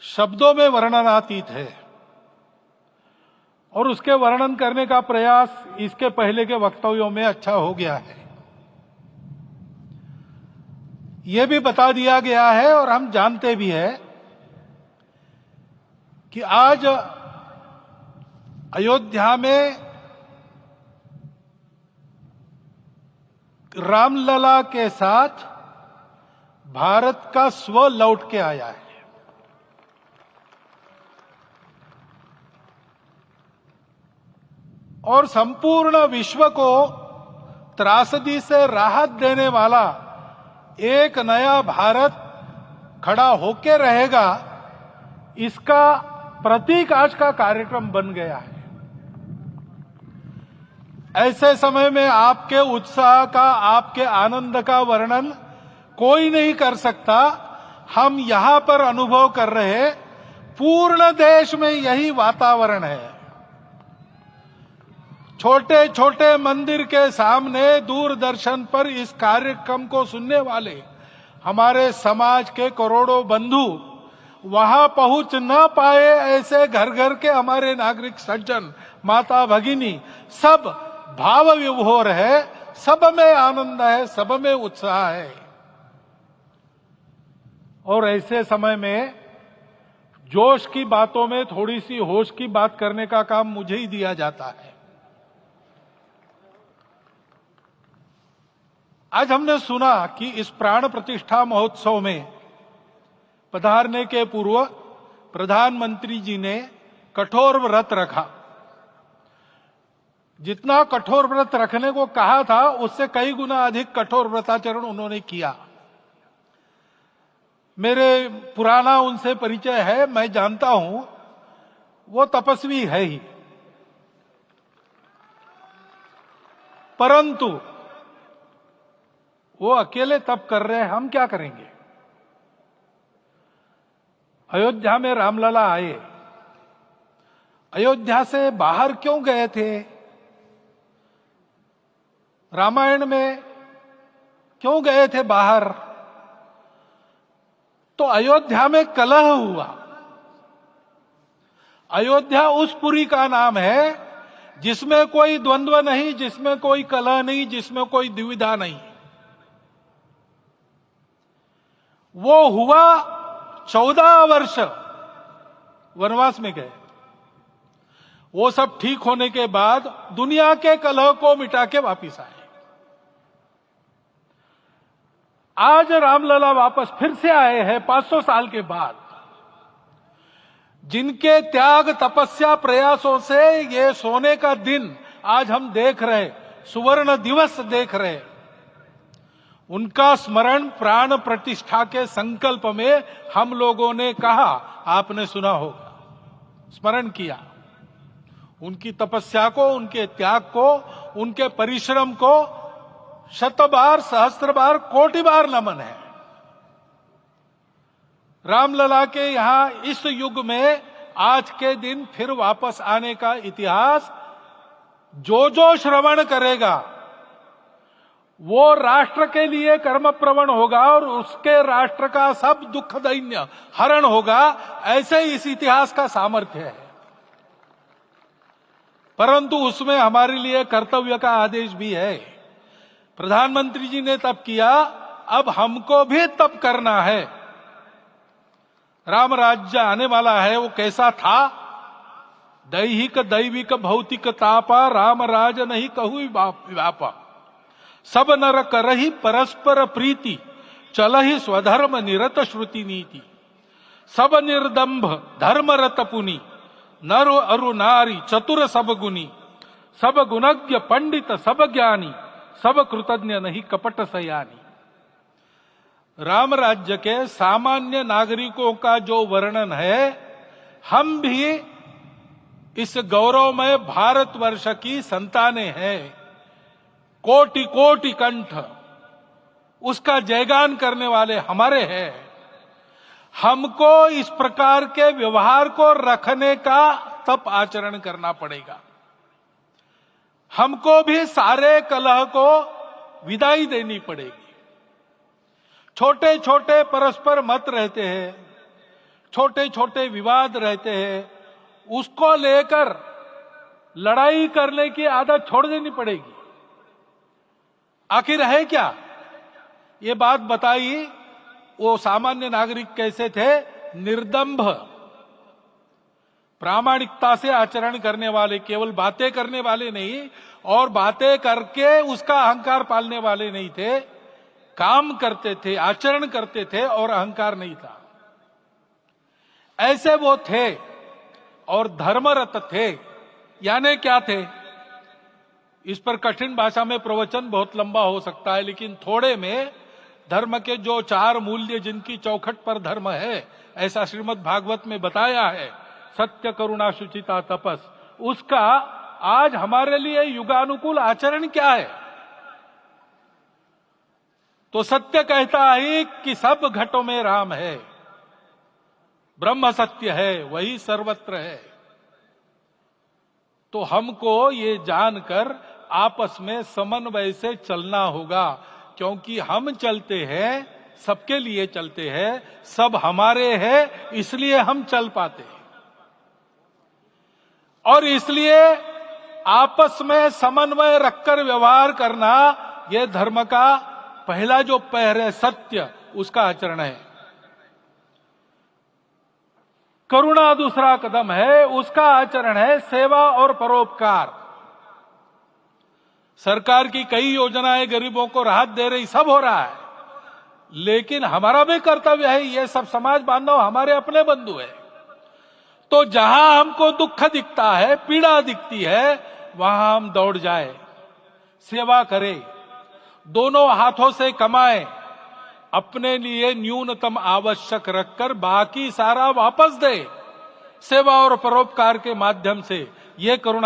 शब्दों में वर्णनातीत है और उसके वर्णन करने का प्रयास इसके पहले के वक्तव्यों में अच्छा हो गया है। यह भी बता दिया गया है और हम जानते भी हैं कि आज अयोध्या में रामलला के साथ भारत का स्व लौट के आया है। और संपूर्ण विश्व को त्रासदी से राहत देने वाला एक नया भारत खड़ा होके रहेगा, इसका प्रतीक आज का कार्यक्रम बन गया है। ऐसे समय में आपके उत्साह का, आपके आनंद का वर्णन कोई नहीं कर सकता। हम यहां पर अनुभव कर रहे, पूर्ण देश में यही वातावरण है। छोटे छोटे मंदिर के सामने दूरदर्शन पर इस कार्यक्रम को सुनने वाले हमारे समाज के करोड़ों बंधु वहां पहुंच न पाए, ऐसे घर घर के हमारे नागरिक सज्जन, माता भगिनी सब भाव विभोर है, सब में आनंद है, सब में उत्साह है। और ऐसे समय में जोश की बातों में थोड़ी सी होश की बात करने का काम मुझे ही दिया जाता है। आज हमने सुना कि इस प्राण प्रतिष्ठा महोत्सव में पधारने के पूर्व प्रधानमंत्री जी ने कठोर व्रत रखा। जितना कठोर व्रत रखने को कहा था, उससे कई गुना अधिक कठोर व्रताचरण उन्होंने किया। मेरे पुराना उनसे परिचय है, मैं जानता हूं वो तपस्वी है ही, परंतु वो अकेले तप कर रहे हैं, हम क्या करेंगे। अयोध्या में रामलला आए, अयोध्या से बाहर क्यों गए थे? रामायण में क्यों गए थे बाहर? तो अयोध्या में कलह हुआ। अयोध्या उस पुरी का नाम है जिसमें कोई द्वंद्व नहीं, जिसमें कोई कलह नहीं, जिसमें कोई दुविधा नहीं। वो हुआ 14 वर्ष वनवास में गए। वो सब ठीक होने के बाद दुनिया के कलह को मिटा के वापिस आए। आज रामलला वापस फिर से आए हैं 500 साल के बाद। जिनके त्याग, तपस्या, प्रयासों से ये सोने का दिन आज हम देख रहे, सुवर्ण दिवस देख रहे, उनका स्मरण प्राण प्रतिष्ठा के संकल्प में हम लोगों ने कहा, आपने सुना होगा, स्मरण किया। उनकी तपस्या को, उनके त्याग को, उनके परिश्रम को शत बार, सहस्त्र बार, कोटि बार नमन है। रामलला के यहां इस युग में आज के दिन फिर वापस आने का इतिहास जो जो श्रवण करेगा वो राष्ट्र के लिए कर्म प्रवण होगा और उसके राष्ट्र का सब दुख दैन्य हरण होगा। ऐसे इस इतिहास का सामर्थ्य है। परंतु उसमें हमारे लिए कर्तव्य का आदेश भी है। प्रधानमंत्री जी ने तप किया, अब हमको भी तप करना है। राम राज्य आने वाला है, वो कैसा था? दैहिक दैविक भौतिक तापा, राम राज नहीं कहु व्यापा। सब नर करहि परस्पर प्रीति, चलहि स्वधर्म निरत श्रुति नीति। सब निर्दंभ धर्म रत पुनि, नर अरु नारी चतुर सब गुनी। सब गुणज्ञ पंडित सब ज्ञानी, सब कृतज्ञ नहीं कपट सयानी। राम राज्य के सामान्य नागरिकों का जो वर्णन है, हम भी इस गौरवमय भारतवर्ष की संतानें हैं। कोटि कोटि कंठ उसका जयगान करने वाले हमारे हैं। हमको इस प्रकार के व्यवहार को रखने का तप आचरण करना पड़ेगा। हमको भी सारे कलह को विदाई देनी पड़ेगी। छोटे छोटे परस्पर मत रहते हैं, छोटे छोटे विवाद रहते हैं, उसको लेकर लड़ाई करने की आदत छोड़ देनी पड़ेगी। आखिर है क्या? ये बात बताइए। वो सामान्य नागरिक कैसे थे? निर्दंभ, प्रामाणिकता से आचरण करने वाले, केवल बातें करने वाले नहीं और बातें करके उसका अहंकार पालने वाले नहीं थे। काम करते थे, आचरण करते थे और अहंकार नहीं था। ऐसे वो थे और धर्मरत थे। यानी क्या थे? इस पर कठिन भाषा में प्रवचन बहुत लंबा हो सकता है, लेकिन थोड़े में धर्म के जो 4 मूल्य जिनकी चौखट पर धर्म है, ऐसा श्रीमद् भागवत में बताया है, सत्य, करुणा, शुचिता, तपस, उसका आज हमारे लिए युगानुकूल आचरण क्या है? तो सत्य कहता है कि सब घटों में राम है, ब्रह्म सत्य है, वही सर्वत्र है। तो हमको ये जानकर आपस में समन्वय से चलना होगा, क्योंकि हम चलते हैं, सबके लिए चलते हैं, सब हमारे हैं, इसलिए हम चल पाते हैं। और इसलिए आपस में समन्वय रखकर व्यवहार करना, यह धर्म का पहला जो पैर है, सत्य, उसका आचरण है। करुणा दूसरा कदम है, उसका आचरण है सेवा और परोपकार। सरकार की कई योजनाएं गरीबों को राहत दे रही, सब हो रहा है, लेकिन हमारा भी कर्तव्य है, ये सब समाज बांधव हमारे अपने बंधु है। तो जहां हमको दुख दिखता है, पीड़ा दिखती है, वहां हम दौड़ जाए, सेवा करें, दोनों हाथों से कमाएं, अपने लिए न्यूनतम आवश्यक रखकर बाकी सारा वापस दे, सेवा और परोपकार के माध्यम से। ये करुणा